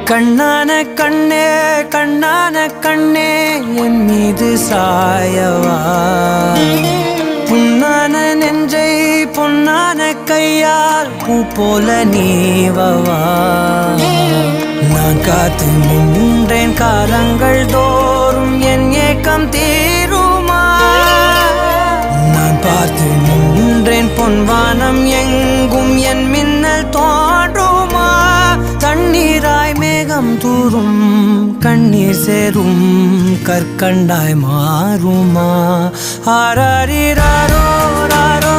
கண்ணான கண்ணே கண்ணான கண்ணே என் மீது சாயவா புண்ணான நெஞ்சை பொன்னான கையால் பூ போல நீவவா நான் காத்து நின்றேன் காலங்கள் தோறும் என் ஏக்கம் தீருமா நான் பார்த்து நின்றேன் பொன்வானம் எங்கும் என் மின்னல் தோன்றுமா தண்ணீராய் மேகம் தூரும் கண்ணீர் சேரும் கற்கண்டாய் மாறுமா ஆராரிராரோ ராரோ